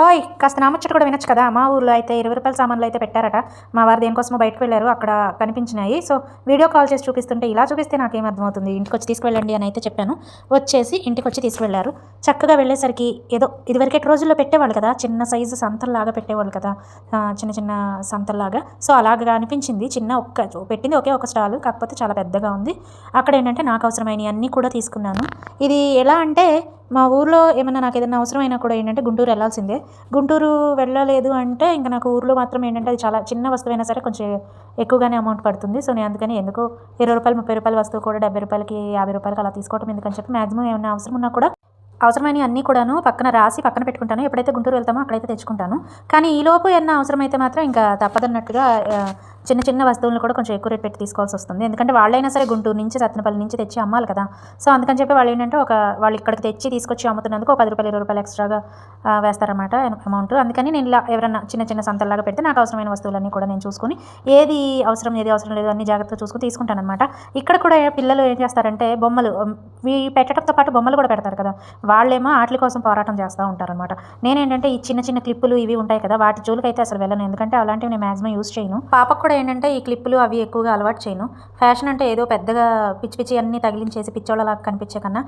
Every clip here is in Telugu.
ఓయ్ కాస్త నా ముచ్చట కూడా వినొచ్చు కదా. మా ఊర్లో అయితే రూ. 20 సామాన్లు అయితే పెట్టారట. మా వారు దేనికోసమో బయటకు వెళ్లారు. అక్కడ కనిపించినాయి. సో, వీడియో కాల్ చేసి చూపిస్తుంటే ఇలా చూపిస్తే నాకేం అర్థమవుతుంది. ఇంటికొచ్చి తీసుకువెళ్ళండి అని అయితే చెప్పాను. వచ్చేసి ఇంటికొచ్చి తీసుకువెళ్లారు. చక్కగా వెళ్ళేసరికి ఏదో ఇదివరకటి రోజుల్లో పెట్టేవాళ్ళు కదా, చిన్న సైజు సంతల్లాగా పెట్టేవాళ్ళు కదా, చిన్న చిన్న సంతల్లాగా. సో, అలాగా అనిపించింది. పెట్టింది ఒకే ఒక స్టాల్, కాకపోతే చాలా పెద్దగా ఉంది. అక్కడ ఏంటంటే నాకు అవసరమైనవి అన్నీ కూడా తీసుకున్నాను. ఇది ఎలా అంటే మా ఊర్లో ఏమన్నా నాకు ఏదైనా అవసరమైనా కూడా ఏంటంటే గుంటూరు వెళ్ళాల్సిందే. గుంటూరు వెళ్ళలేదు అంటే ఇంకా నాకు ఊర్లో మాత్రం ఏంటంటే అది చాలా చిన్న వస్తువైనా సరే కొంచెం ఎక్కువగానే అమౌంట్ పడుతుంది. సో, నేను అందుకని ఎందుకో రూ. 20, రూ. 30 వస్తువు కూడా రూ. 70, రూ. 50 అలా తీసుకోవడం ఎందుకని చెప్పి మ్యాక్సిమం ఏమైనా అవసరం ఉన్నా కూడా అవసరమైనవి అన్నీ కూడాను పక్కన రాసి పక్కన పెట్టుకుంటాను. ఎప్పుడైతే గుంటూరు వెళ్తామో అక్కడైతే తెచ్చుకుంటాను. కానీ ఈలోపు ఏమన్నా అవసరమైతే మాత్రం ఇంకా తప్పదన్నట్టుగా చిన్న చిన్న వస్తువులను కూడా కొంచెం ఎక్కువ రేట్ పెట్టి తీసుకోవాల్సి వస్తుంది. ఎందుకంటే వాళ్ళైనా సరే గుంటూరు నుంచి సత్తెనపల్లి నుంచి తెచ్చి అమ్మాలి కదా. సో, అందుకని చెప్పి వాళ్ళు ఏంటంటే వాళ్ళు ఇక్కడికి తెచ్చి తీసుకొచ్చి అమ్ముతున్నందుకు ఒక రూ. 10, రూ. 20 ఎక్స్ట్రాగా వేస్తారన్నమాట అమౌంట్. అందుకని నేను ఇలా ఎవరన్నా చిన్న చిన్న సంతల్లాగా పెడితే నాకు అవసరమైన వస్తువులన్నీ కూడా నేను చూసుకొని ఏది అవసరం లేదు అన్ని జాగ్రత్తగా చూసుకొని తీసుకుంటాను అనమాట. ఇక్కడ కూడా పిల్లలు ఏం చేస్తారంటే బొమ్మలు పెట్టడంతో పాటు బొమ్మలు కూడా పెడతారు కదా, వాళ్ళేమో వాటి కోసం పోరాటం చేస్తూ ఉంటారనమాట. నేనేంటంటే ఈ చిన్న చిన్న క్లిప్పులు ఇవి ఉంటాయి కదా, వాటి జోలికైతే అసలు వెళ్ళను. ఎందుకంటే అలాంటివి నేను మ్యాక్సిమం యూస్ చేయను. పాపకు కూడా ఏంటంటే ఈ క్లిప్పులు అవి ఎక్కువగా అలవాటు చేయను. ఫ్యాషన్ అంటే ఏదో పెద్దగా పిచ్చి పిచ్చి అన్నీ తగిలించేసి పిచ్చోళ్ళలా కనిపించే కన్నా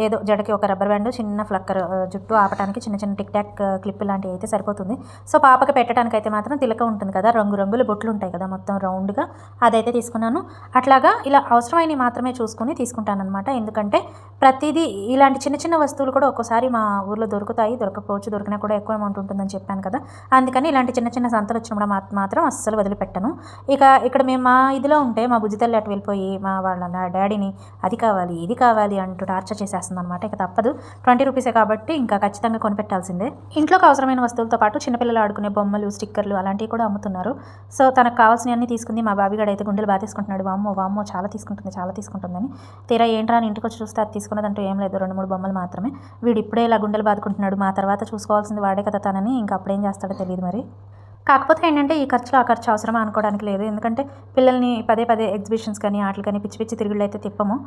ఏదో జడకి ఒక రబ్బర్ బ్యాండ్, చిన్న ఫ్లక్కర్, జుట్టు ఆపడానికి చిన్న చిన్న టిక్ టాక్ క్లిప్ లాంటివి అయితే సరిపోతుంది. సో, పాపకి పెట్టడానికి అయితే మాత్రం తిలకం ఉంటుంది కదా, రంగురంగుల బొట్లు ఉంటాయి కదా మొత్తం రౌండ్గా, అదైతే తీసుకున్నాను. అట్లాగా ఇలా అవసరమైనవి మాత్రమే చూసుకొని తీసుకుంటాను అనమాట. ఎందుకంటే ప్రతిదీ ఇలాంటి చిన్న చిన్న వస్తువులు కూడా ఒక్కోసారి మా ఊర్లో దొరుకుతాయి, దొరకపోవచ్చు, దొరికినా కూడా ఎక్కువ అమౌంట్ ఉంటుందని చెప్పాను కదా. అందుకని ఇలాంటి చిన్న చిన్న సంతలు వచ్చినప్పుడు మాత్రం అస్సలు వదిలిపెట్టను. ఇక్కడ మేము మా ఇదిలో ఉంటే మా బుజ్జితల్లి అటు వెళ్ళిపోయి నా డాడీని అది కావాలి ఇది కావాలి అంటూ టార్చర్ చేసేస్తుంది అనమాట. ఇక తప్పదు, రూ. 20 కాబట్టి ఇంకా ఖచ్చితంగా కొనిపెట్టాల్సిందే. ఇంట్లోకి అవసరమైన వస్తువులతో పాటు చిన్నపిల్లలు ఆడుకునే బొమ్మలు, స్టిక్కర్లు అలాంటివి కూడా అమ్ముతున్నారు. సో, తనకు కావాల్సినవన్నీ తీసుకుంది. మా బాబిగాడు అయితే గుండెలు బాగా తీసుకుంటున్నాడు. వామ్మో చాలా తీసుకుంటుందని. తీరా ఏంట్రా అని ఇంటికి వచ్చి చూస్తే అది తీసుకున్నదంటూ ఏం లేదు, 2-3 బొమ్మలు మాత్రమే. వీడు ఇప్పుడే ఇలా గుండెలు బాదుకుంటున్నాడు, మా తర్వాత చూసుకోవాల్సింది వాడే కదా తనని. ఇంకా అప్పుడేం చేస్తాడో తెలియదు మరి. కాకపోతే ఏంటంటే ఈ ఖర్చులో ఆ ఖర్చు అవసరమా అనుకోవడానికి లేదు. ఎందుకంటే పిల్లల్ని పదే ఎగ్జిబిషన్స్ కానీ వాటికి కానీ పిచ్చి పిచ్చి తిరుగుళ్ళు అయితే తిప్పము.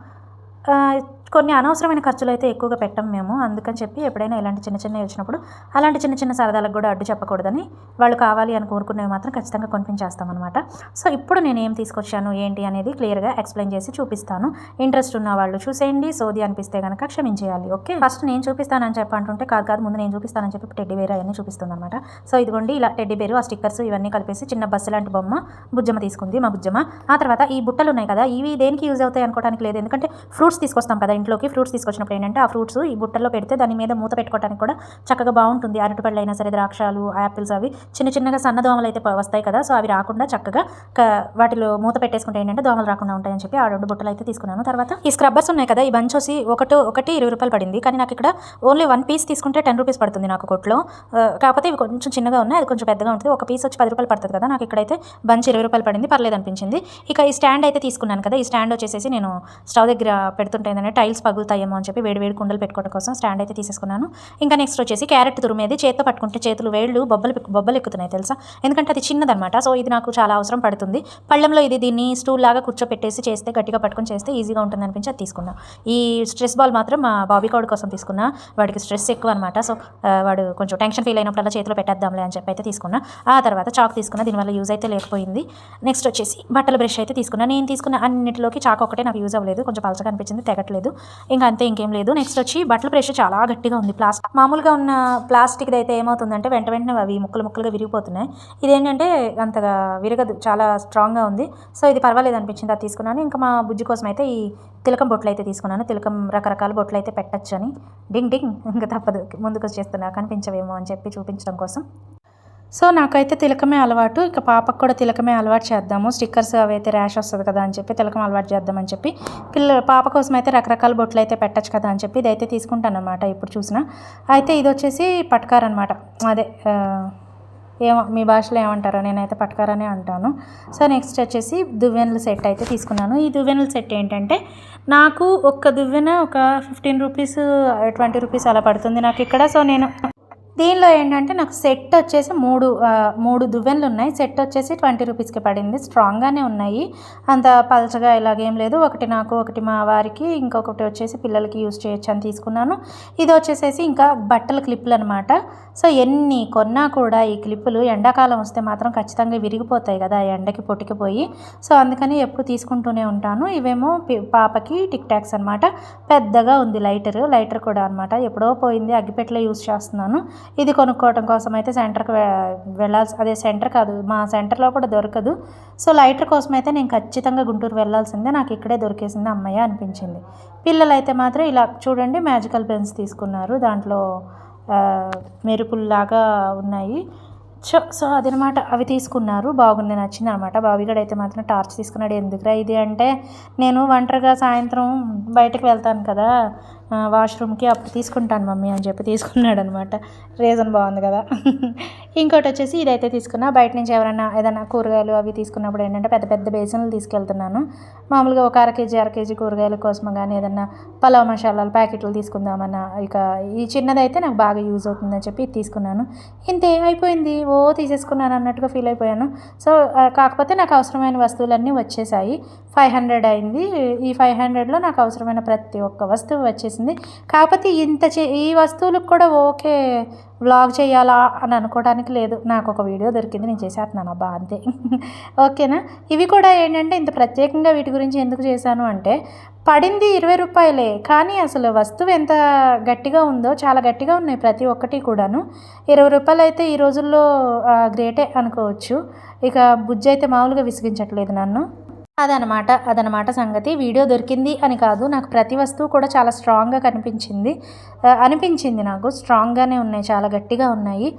కొన్ని అనవసరమైన ఖర్చులు అయితే ఎక్కువగా పెట్టం మేము. అందుకని చెప్పి ఎప్పుడైనా ఇలాంటి చిన్న చిన్నవి వచ్చినప్పుడు అలాంటి చిన్న చిన్న సరదాలకు కూడా అడ్డు చెప్పకూడదని వాళ్ళు కావాలి అని కోరుకునేవి మాత్రం ఖచ్చితంగా కొనిపించేస్తామన్నమాట. సో, ఇప్పుడు నేను ఏం తీసుకొచ్చాను ఏంటి అనేది క్లియర్గా ఎక్స్ప్లెయిన్ చేసి చూపిస్తాను. ఇంట్రెస్ట్ ఉన్న వాళ్ళు చూసేయండి, సోది అనిపిస్తే కనుక క్షమించేయాలి. ఓకే, ఫస్ట్ నేను చూపిస్తానని చెప్పంటుంటే కాదు ముందు నేను చూపిస్తానని చెప్పి టెడ్డీ బేర్ అవన్నీ చూపిస్తుంది అనమాట. సో, ఇదిగోండి ఇలా టెడ్డీ బేరు, ఆ స్టిక్కర్స్ ఇవన్నీ కలిపేసి చిన్న బస్సు లాంటి బొమ్మ బుజ్జమ్మ తీసుకుంది, మా బుజ్జమ్మ. ఆ తర్వాత ఈ బుట్టలు ఉన్నాయి కదా, ఇవి దేనికి యూజ్ అవుతాయి అనుకోవడానికి లేదు. ఎందుకంటే ఫ్రూట్స్ తీసుకొస్తాం కదా ఇంట్లోకి, ఫ్రూట్స్ తీసుకొచ్చినప్పుడు ఏంటంటే ఆ ఫ్రూట్స్ ఈ బుట్టల్లో పెడితే దాని మీద మూత పెట్టుకోవడానికి కూడా చక్కగా బాగుంటుంది. అరటిపళ్ళు అయినా సరే, ద్రాక్షాలు, యాపిల్స్, అవి చిన్నగా సన్నదోమలు అయితే వస్తాయి కదా, సో అవి రాకుండా చక్కగా వాటిలో మూత పెట్టేసుకుంటే ఏంటంటే దోమలు రాకుండా ఉంటాయని చెప్పి ఆ 2 బుట్టలు అయితే తీసుకున్నాను. తర్వాత ఈ స్క్రబ్బర్స్ ఉన్నాయి కదా, ఈ బంచ్ వచ్చి ఒకటి రూ. 20 పడింది. కానీ నాకు ఇక్కడ ఓన్లీ 1 పీస్ తీసుకుంటే రూ. 10 పడుతుంది నాకు కొట్లో. కాకపోతే ఇవి కొంచెం చిన్నగా ఉన్నాయి, అది కొంచెం పెద్దగా ఉంటుంది. ఒక పీస్ వచ్చి రూ. 10 పడుతుంది కదా, నాకు ఇక్కడైతే బంచ్ రూ. 20 పడింది, పర్లేదు అనిపించింది. ఇక ఈ స్టాండ్ అయితే తీసుకున్నాను కదా, ఈ స్టాండ్ వచ్చేసి నేను స్టవ్ దగ్గర పెడుతుంటే ఏంటంటే టైల్స్ పగులుతాయేమో అని చెప్పి వేడి కుండలు పెట్టుకోవడం కోసం స్టాండ్ అయితే తీసేసుకున్నాను. ఇంకా నెక్స్ట్ వచ్చేసి క్యారెట్ తురుమేది, చేత్తో పట్టుకుంటే చేతులు వేళ్ళు బొబ్బలు ఎక్కుతున్నాయి తెలుసా, ఎందుకంటే అది చిన్నదనమాట. సో, ఇది నాకు చాలా అవసరం పడుతుంది. పళ్ళెంలో దీన్ని స్టూల్ లాగా కూర్చోపెట్టేసి చేస్తే, గట్టిగా పట్టుకొని చేస్తే ఈజీగా ఉంటుంది అనిపించి అది తీసుకున్నా. ఈ స్ట్రెస్ బాల్ మాత్రం మా బాబీ కోడ్ కోసం తీసుకున్నా, వాడికి స్ట్రెస్ ఎక్కువ అనమాట. సో, వాడు కొంచెం టెన్షన్ ఫీల్ అయినప్పుడల్లా చేతిలో పెట్టేద్దాంలే అని చెప్పి అయితే తీసుకున్నా. ఆ తర్వాత చాక్ తీసుకున్నా, దీనివల్ల యూజ్ అయితే లేకపోయింది. నెక్స్ట్ వచ్చేసి బట్టల బ్రష్ అయితే తీసుకున్నా. నేను తీసుకున్న అన్నింటిలోకి చాక్ ఒకటే నాకు యూజ్ అవ్వలేదు, కొంచెం పలచగా అనిపించింది, తెగట్లేదు. ఇంకా అంతే, ఇంకేం లేదు. నెక్స్ట్ వచ్చి బట్టల బ్రష్ చాలా గట్టిగా ఉంది. మామూలుగా ఉన్న ప్లాస్టిక్ అయితే ఏమవుతుందంటే వెంటనే అవి ముక్కలుగా విరిగిపోతున్నాయి. ఇదేంటంటే అంతగా విరగదు, చాలా స్ట్రాంగ్గా ఉంది. సో, ఇది పర్వాలేదు అనిపించింది, అది తీసుకున్నాను. ఇంకా మా బుజ్జి కోసం అయితే ఈ తిలకం బొట్లు అయితే తీసుకున్నాను. తిలకం రకరకాల బొట్లు అయితే పెట్టచ్చు అని. డింగ్ ఇంకా తప్పదు, ముందుకు వచ్చేస్తున్నా కనిపించవేమో అని చెప్పి చూపించడం కోసం. సో, నాకైతే తిలకమే అలవాటు, ఇక పాపకు కూడా తిలకమే అలవాటు చేద్దాము. స్టిక్కర్స్ అవి అయితే ర్యాష్ వస్తుంది కదా అని చెప్పి తిలకం అలవాటు చేద్దామని చెప్పి పాప కోసం అయితే రకరకాల బొట్లు అయితే పెట్టచ్చు కదా అని చెప్పి ఇదైతే తీసుకుంటాను అనమాట. ఇప్పుడు చూసిన అయితే ఇది వచ్చేసి పట్కార్ అనమాట. అదే ఏమో మీ భాషలో ఏమంటారో, నేనైతే పట్కారనే అంటాను. సో, నెక్స్ట్ వచ్చేసి దువ్వెనల సెట్ అయితే తీసుకున్నాను. ఈ దువ్వెనల సెట్ ఏంటంటే నాకు ఒక్క దువ్వెన ఒక 15 రూపీస్ 20 రూపీస్ అలా పడుతుంది నాకు ఇక్కడ. సో, నేను దీనిలో ఏంటంటే నాకు సెట్ వచ్చేసి మూడు దువ్వెనలు ఉన్నాయి. సెట్ వచ్చేసి 20 రూపీస్కి పడింది. స్ట్రాంగ్గానే ఉన్నాయి, అంత పలచగా ఇలాగేం లేదు. ఒకటి నాకు, ఒకటి మా వారికి, ఇంకొకటి వచ్చేసి పిల్లలకి యూజ్ చేయొచ్చు అని తీసుకున్నాను. ఇది వచ్చేసేసి ఇంకా బట్టల క్లిప్పులు అనమాట. సో ఎన్ని కొన్నా కూడా ఈ క్లిప్పులు ఎండాకాలం వస్తే మాత్రం ఖచ్చితంగా విరిగిపోతాయి కదా, ఎండకి పొట్టికిపోయి. సో అందుకని ఎప్పుడు తీసుకుంటూనే ఉంటాను. ఇవేమో పాపకి టిక్ టాక్స్ అనమాట. పెద్దగా ఉంది లైటర్ కూడా అనమాట. ఎప్పుడో పోయింది, అగ్గిపెట్టెలో యూజ్ చేస్తున్నాను. ఇది కొనుక్కోవడం కోసం అయితే సెంటర్కి వెళ్ళాల్సి, అదే సెంటర్ కాదు, మా సెంటర్లో కూడా దొరకదు. సో లైటర్ కోసం అయితే నేను ఖచ్చితంగా గుంటూరు వెళ్ళాల్సిందే. నాకు ఇక్కడే దొరికేసింది అమ్మయ్య అనిపించింది. పిల్లలైతే మాత్రం ఇలా చూడండి మ్యాజికల్ పెన్స్ తీసుకున్నారు. దాంట్లో మెరుపుల్లాగా ఉన్నాయి. సో అదనమాట, అవి తీసుకున్నారు. బాగుంది, నచ్చింది అనమాట. బావిగడ అయితే మాత్రం టార్చ్ తీసుకున్నాడు. ఎందుకురా ఇది అంటే, నేను ఒంటరిగా సాయంత్రం బయటకు వెళ్తాను కదా వాష్రూమ్కి, అప్పుడు తీసుకుంటాను మమ్మీ అని చెప్పి తీసుకున్నాడు అనమాట. రీజన్ బాగుంది కదా. ఇంకోటి వచ్చేసి ఇదైతే తీసుకున్నా. బయట నుంచి ఎవరైనా ఏదైనా కూరగాయలు అవి తీసుకున్నప్పుడు ఏంటంటే పెద్ద పెద్ద బేసిన్లు తీసుకెళ్తున్నాను. మామూలుగా ఒక అర కేజీ కూరగాయల కోసం కానీ ఏదన్నా పలావ్ మసాలాలు ప్యాకెట్లు తీసుకుందామన్నా, ఇక ఈ చిన్నదైతే నాకు బాగా యూజ్ అవుతుందని చెప్పి ఇది తీసుకున్నాను. ఇంతే అయిపోయింది, తీసేసుకున్నాను అన్నట్టుగా ఫీల్ అయిపోయాను. సో కాకపోతే నాకు అవసరమైన వస్తువులన్నీ వచ్చేసాయి. 500 అయింది. ఈ 500లో నాకు అవసరమైన ప్రతి ఒక్క వస్తువు వచ్చేసింది. కాకపోతే ఈ వస్తువులకు కూడా ఓకే వ్లాగ్ చేయాలా అని అనుకోవడానికి లేదు. నాకు ఒక వీడియో దొరికింది, నేను చేసేస్తున్నాను అబ్బా అంతే. ఓకేనా. ఇవి కూడా ఏంటంటే ఇంత ప్రత్యేకంగా వీటి గురించి ఎందుకు చేశాను అంటే, పడింది 20 రూపాయలే, కానీ అసలు వస్తువు ఎంత గట్టిగా ఉందో, చాలా గట్టిగా ఉన్నాయి ప్రతి ఒక్కటి కూడాను. 20 రూపాయలు అయితే ఈ రోజుల్లో గ్రేటే అనుకోవచ్చు. ఇక బుజ్జి అయితే మామూలుగా విసిగించట్లేదు నన్ను. అదనమాట సంగతి. వీడియో దొరికింది అని కాదు, నాకు ప్రతి వస్తువు కూడా చాలా స్ట్రాంగ్గా అనిపించింది. నాకు స్ట్రాంగ్గానే ఉన్నాయి, చాలా గట్టిగా ఉన్నాయి.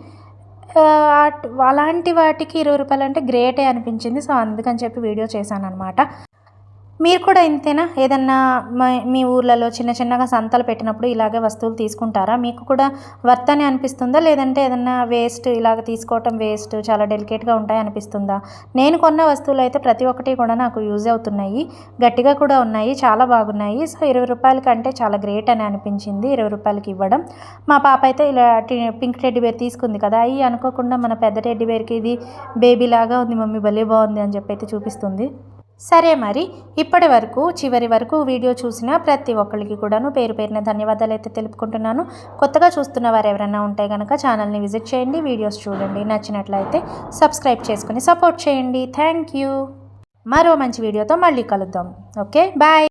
అలాంటి వాటికి 20 రూపాయలు అంటే గ్రేటే అనిపించింది. సో అందుకని చెప్పి వీడియో చేశాను అనమాట. మీరు కూడా ఇంతేనా? ఏదన్నా మీ ఊర్లలో చిన్నగా సంతలు పెట్టినప్పుడు ఇలాగే వస్తువులు తీసుకుంటారా? మీకు కూడా వర్త్ అని అనిపిస్తుందా? లేదంటే ఏదన్నా వేస్ట్, ఇలాగ తీసుకోవటం వేస్ట్, చాలా డెలికేట్గా ఉంటాయి అనిపిస్తుందా? నేను కొన్న వస్తువులు అయితే ప్రతి ఒక్కటి కూడా నాకు యూజ్ అవుతున్నాయి, గట్టిగా కూడా ఉన్నాయి, చాలా బాగున్నాయి. సో 20 రూపాయల కంటే చాలా గ్రేట్ అని అనిపించింది 20 రూపాయలకి ఇవ్వడం. మా పాప అయితే ఇలా పింక్ టెడ్డీ బేర్ తీసుకుంది కదా, అవి అనుకోకుండా మన పెద్ద టెడ్డీ బేర్కి ఇది బేబీ లాగా ఉంది మమ్మీ, భలే బాగుంది అని చెప్పి అయితే చూపిస్తుంది. సరే మరి, ఇప్పటి వరకు చివరి వరకు వీడియో చూసిన ప్రతి ఒక్కరికి కూడాను పేరు పేరున ధన్యవాదాలు అయితే తెలుపుకుంటున్నాను. కొత్తగా చూస్తున్న వారు ఎవరైనా ఉంటే కనుక ఛానల్ని విజిట్ చేయండి, వీడియోస్ చూడండి, నచ్చినట్లయితే సబ్స్క్రైబ్ చేసుకుని సపోర్ట్ చేయండి. Thank you. మరో మంచి వీడియోతో మళ్ళీ కలుద్దాం. Okay, bye.